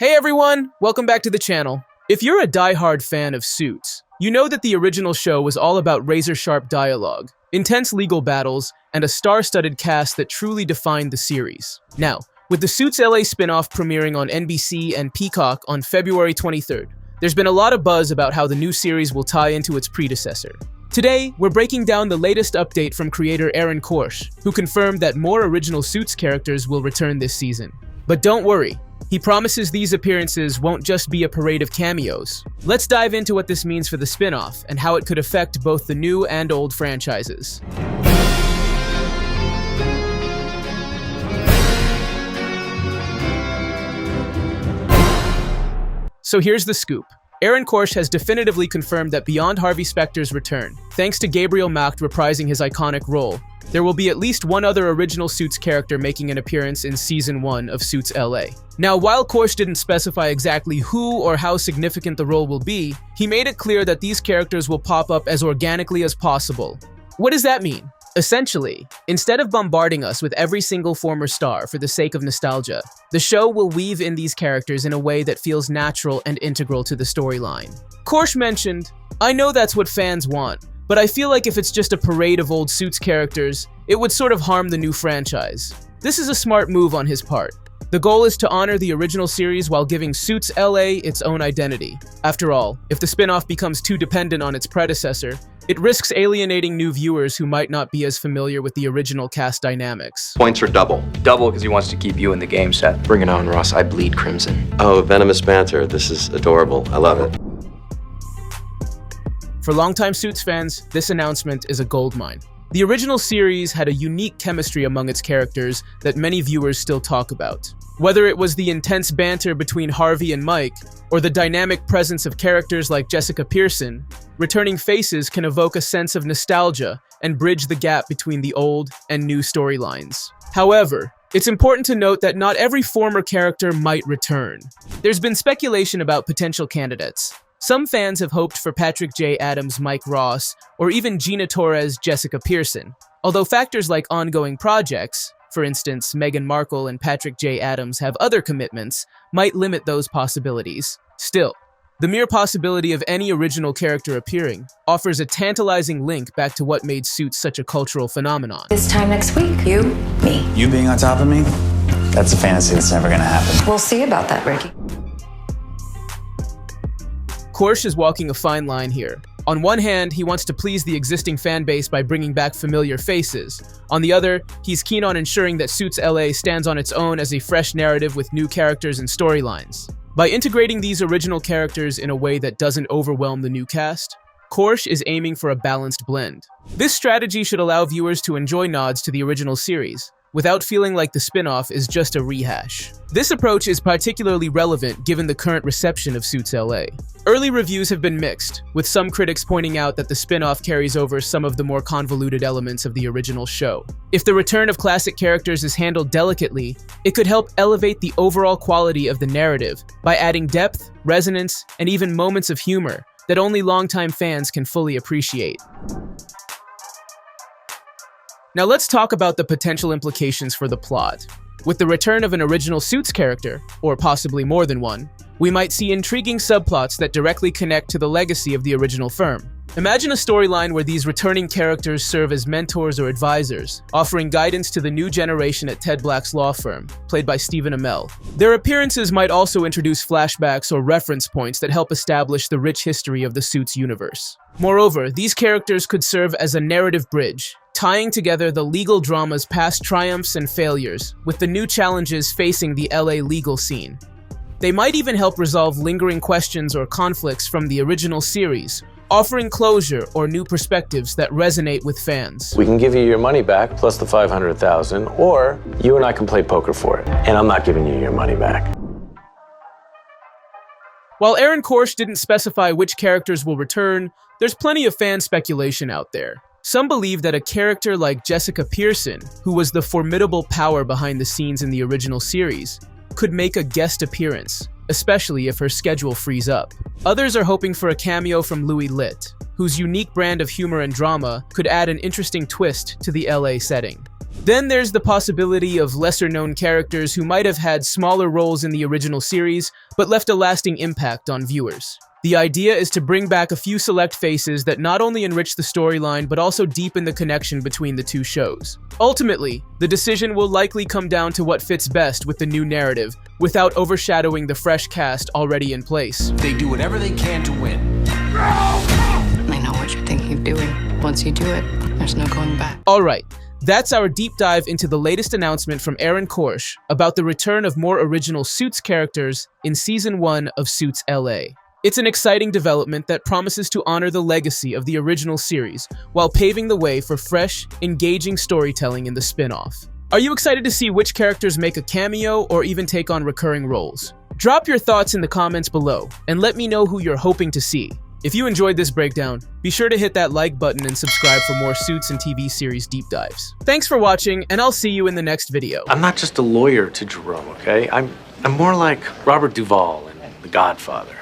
Hey everyone, welcome back to the channel. If you're a die-hard fan of Suits, you know that the original show was all about razor-sharp dialogue, intense legal battles, and a star-studded cast that truly defined the series. Now, with the Suits LA spin-off premiering on NBC and Peacock on February 23rd, there's been a lot of buzz about how the new series will tie into its predecessor. Today, we're breaking down the latest update from creator Aaron Korsh, who confirmed that more original Suits characters will return this season. But don't worry, he promises these appearances won't just be a parade of cameos. Let's dive into what this means for the spin-off and how it could affect both the new and old franchises. So here's the scoop. Aaron Korsh has definitively confirmed that beyond Harvey Specter's return, thanks to Gabriel Macht reprising his iconic role, there will be at least one other original Suits character making an appearance in Season 1 of Suits LA. Now, while Korsh didn't specify exactly who or how significant the role will be, he made it clear that these characters will pop up as organically as possible. What does that mean? Essentially, instead of bombarding us with every single former star for the sake of nostalgia, the show will weave in these characters in a way that feels natural and integral to the storyline. Korsh mentioned, "I know that's what fans want, but I feel like if it's just a parade of old Suits characters, it would sort of harm the new franchise." This is a smart move on his part. The goal is to honor the original series while giving Suits LA its own identity. After all, if the spin-off becomes too dependent on its predecessor, it risks alienating new viewers who might not be as familiar with the original cast dynamics. Points are double. Double because he wants to keep you in the game set. Bring it on, Ross. I bleed crimson. Oh, venomous banter. This is adorable. I love it. For longtime Suits fans, this announcement is a goldmine. The original series had a unique chemistry among its characters that many viewers still talk about. Whether it was the intense banter between Harvey and Mike, or the dynamic presence of characters like Jessica Pearson, returning faces can evoke a sense of nostalgia and bridge the gap between the old and new storylines. However, it's important to note that not every former character might return. There's been speculation about potential candidates. Some fans have hoped for Patrick J. Adams' Mike Ross, or even Gina Torres' Jessica Pearson. Although factors like ongoing projects, for instance, Meghan Markle and Patrick J. Adams have other commitments, might limit those possibilities. Still, the mere possibility of any original character appearing offers a tantalizing link back to what made Suits such a cultural phenomenon. This time next week, you, me. You being on top of me? That's a fantasy that's never gonna happen. We'll see about that, Ricky. Korsh is walking a fine line here. On one hand, he wants to please the existing fan base by bringing back familiar faces. On the other, he's keen on ensuring that Suits LA stands on its own as a fresh narrative with new characters and storylines. By integrating these original characters in a way that doesn't overwhelm the new cast, Korsh is aiming for a balanced blend. This strategy should allow viewers to enjoy nods to the original series, without feeling like the spin-off is just a rehash. This approach is particularly relevant given the current reception of Suits LA. Early reviews have been mixed, with some critics pointing out that the spin-off carries over some of the more convoluted elements of the original show. If the return of classic characters is handled delicately, it could help elevate the overall quality of the narrative by adding depth, resonance, and even moments of humor that only longtime fans can fully appreciate. Now let's talk about the potential implications for the plot. With the return of an original Suits character, or possibly more than one, we might see intriguing subplots that directly connect to the legacy of the original firm. Imagine a storyline where these returning characters serve as mentors or advisors, offering guidance to the new generation at Ted Black's law firm, played by Stephen Amell. Their appearances might also introduce flashbacks or reference points that help establish the rich history of the Suits universe. Moreover, these characters could serve as a narrative bridge, tying together the legal drama's past triumphs and failures with the new challenges facing the LA legal scene. They might even help resolve lingering questions or conflicts from the original series, offering closure or new perspectives that resonate with fans. We can give you your money back plus the $500,000, or you and I can play poker for it, and I'm not giving you your money back. While Aaron Korsh didn't specify which characters will return, there's plenty of fan speculation out there. Some believe that a character like Jessica Pearson, who was the formidable power behind the scenes in the original series, could make a guest appearance, especially if her schedule frees up. Others are hoping for a cameo from Louis Litt, whose unique brand of humor and drama could add an interesting twist to the LA setting. Then there's the possibility of lesser-known characters who might have had smaller roles in the original series, but left a lasting impact on viewers. The idea is to bring back a few select faces that not only enrich the storyline, but also deepen the connection between the two shows. Ultimately, the decision will likely come down to what fits best with the new narrative, without overshadowing the fresh cast already in place. They do whatever they can to win. I know what you're thinking of doing. Once you do it, there's no going back. Alright, that's our deep dive into the latest announcement from Aaron Korsh about the return of more original Suits characters in Season 1 of Suits LA. It's an exciting development that promises to honor the legacy of the original series, while paving the way for fresh, engaging storytelling in the spin-off. Are you excited to see which characters make a cameo or even take on recurring roles? Drop your thoughts in the comments below, and let me know who you're hoping to see. If you enjoyed this breakdown, be sure to hit that like button and subscribe for more Suits and TV series deep dives. Thanks for watching, and I'll see you in the next video. I'm not just a lawyer to Jerome, okay? I'm more like Robert Duvall in The Godfather.